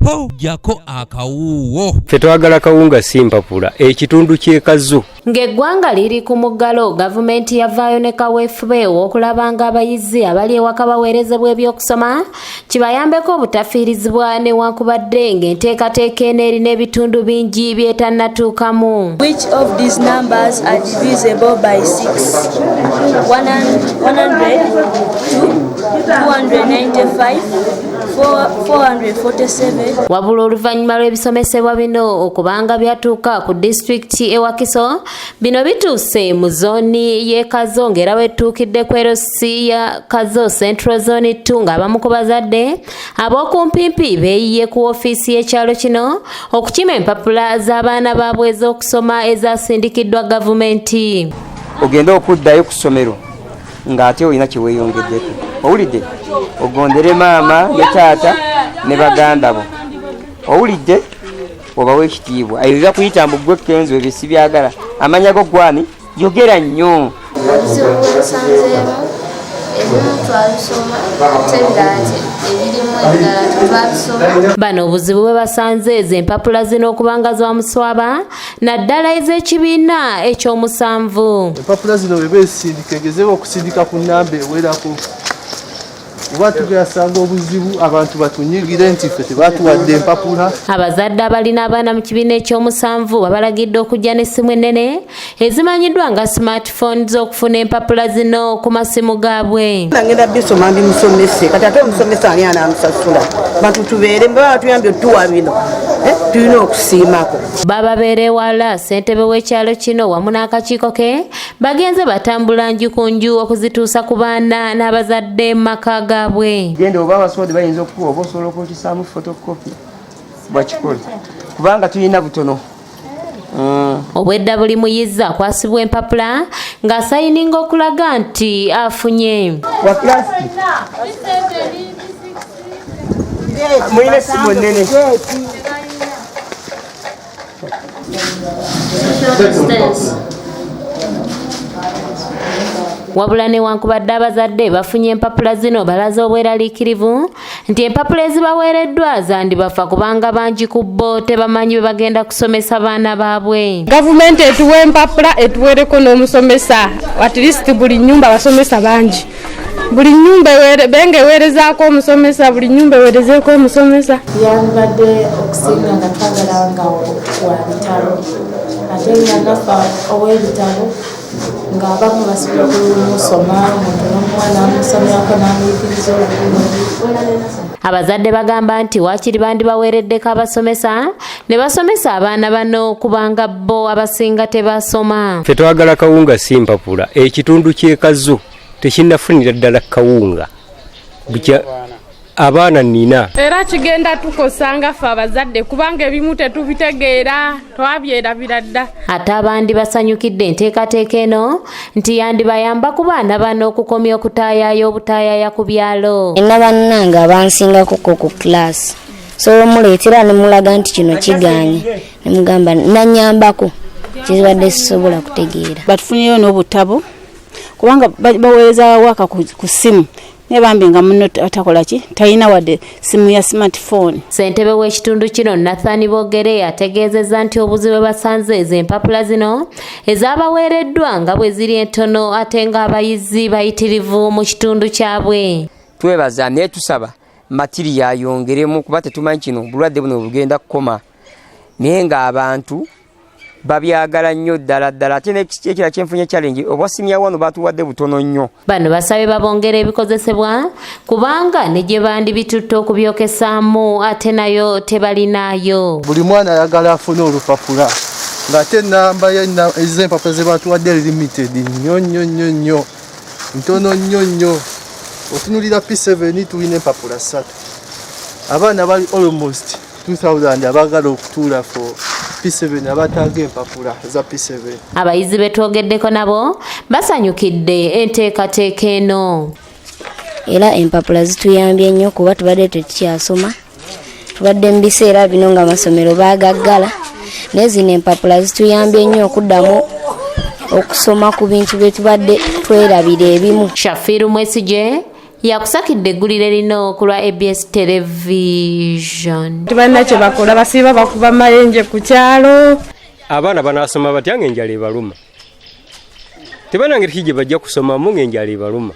po jako akawuwo. Ffe twagala kawunga si empapula, ekitundu ky'ekazo. Ng'eggwanga liri ku muggalo, gavumenti yavaayo ne kaweefube okulaba nga abayizi abali ewaka baweerezebwa ebyokusoma kibayambeko obutafiirizibwa newankubadde ng'enteekateeka eno erina ebitundu bingi byetannatuukamu. Which of these numbers are divisible by 6? 100, 295, 447. Wabula oluvannyuma lw'ebisomesebwa bino okubanga byatuuka ku disitulikiti ewakiso, bino bituuse mu zooni y'ekazo ng'era wetuukidde ku erosi ya Kazo Central Zone 2 ng'abamu ku bazadde ab'okumpimpi beeyiye ku ofiisi y'ekyalo kino okukima empapula z'abaana baabwe ez'okusoma ezasindikiddwa gavumenti. Ogenda okuddayo ku ssomero ng'ate olina kye weeyongeddeko. Owulidde? Ogondere maama ne taata ne baganda bo. Owulidde? Obawe ekitiibwa. Eyo biba kuyita mbu ggwe Kenzo ebyo si byagala. Amanya go gwani? Yogera nnyo. Bano obuzibu bwe basanze ezo empapula zino okubanga z'omuswaba naddala ez'ekibiina ekyomusanvu. Empapula zino bwe beesindika egezeewo okusindika ku nnamba ewerako. Oba tugasanga obuzibu abantu batunyigire nti ffe tebatuwadde empapula. Abazadde abalina abaana mu kibiina ekyomusanvu babalagidde okujja n'essimu ennene ezimanyiddwa nga smartphones okufuna empapula zino ku masimu gaabwe. Nangenda bisoma bimusomese kati ate omusomesa ani anamusasula bantu tubeere baba tuyambye otuwa bino tulina okusiimako. Bababeera ewala ssentebe w'ekyalo kino wamu n'akakiiko ke bagenze batambula nju ku nju okuzituusa ku baana n'abazadde mu maka gaabwe. Genda oba abasomesa bayinza okukuwa oba osobola okukisaamu fotokopi bwakikole kubanga tulina butono. Obwedda buli muyizi akwasibwa empapula ng'asayininga okulaga nti afunye. Muyina essimu ennene. Wabula newankubadde abazadde bafunye empapula zino balaze obweraliikirivu nti empapula ezibaweereddwa zandibafa kubanga bangi ku bo tebamanyi bwe bagenda kusomesa baana baabwe. Gavumenti etuwa empapula etuweereko n'omusomesa at least buli nnyumba abasomesa bangi. Buli nnyumba benga eweerezaako omusomesa, buli nnyumba eweerezeeko omusomesa. Yambadde okusinga nga twagala nga wa bitabo ate nga nafa ow'ebitabo ng'abamu basobola kumusoma omuntu n'omwana amusomerako n'amuyigiriza obulungi. Abazadde bagamba nti waakiri bandibaweereddeko abasomesa ne basomesa abaana bano kubanga bo abasinga tebasoma. Ffe twagala kawunga si empapula, ekitundu ky'ekazo tekinnafunira ddala kawunga. Abaana nina. Era kigenda tukosanga ffe abazadde kubanga ebimu tetubitegeera twabyerabira dda. Ate abandi basanyukidde enteekateeka eno nti yandibayamba ku baana bano okukomya okutaayaayo obutaayaya ku byalo. Nina bannange abansingako ku class. So muleetera ne mulaga nti kino kigaanye. Ne mugamba nanyambako. Kizibadde sisobola kutegeera. Batufunyeyo n'obutabo kubanga baweereza waka ku ssimu. Nebambi nga muno atakola ki talina wadde simu ya smartphone. Ssentebe w'ekitundu kino Nathan Bogere ategeezezza nti obuzibu basanze ezo empapula zino ezaabaweereddwa nga bwe ziri entono ate nga abayizi bayitirivu mu kitundu kyabwe. Twebaza naye tusaba matiriya yongeremu kuba tetumanyi kino bulwadde buno bugenda kukoma naye ng'abantu babyagala nnyo ddala ate n'ekira kyenfunye challenge obwasimya wano batuwadde butono nnyo. Bano basabye babongera ebikozesebwa kubanga ne gye bandi bitutte okubyokesaamu ate nayo tebalinaayo. Buli mwana ayagala afune olupapula ng'ate ennamba ez'empapula ze batuwadde limited nnyo ntono nnyo. Otunulira P7 tulina empapula 3. Abaana bali almost 2000 abagala okutuula for P7 abataaga empapula za P7. Abayizi betwogeddeko nabo basanyukidde enteekateeka eno. Era empapula zituyambye nnyo kuba tubadde tetukyasoma. Tubadde mu biseera bino nga amasomero baagaggala. Naye zino empapula zituyambye nnyo okuddamu okusoma ku bintu bye tubadde twerabira ebimu. Shafiru Mwesije, yakusakidde eggulire lino ku lwa ABS television. Tebalina kye bakola, basiiba bakuba mayenje ku kyalo. Abaana banaasoma batya ng'enjala ebaluma? Tebalina ngeri ki gye bajja kusomamu ng'enjala ebaluma.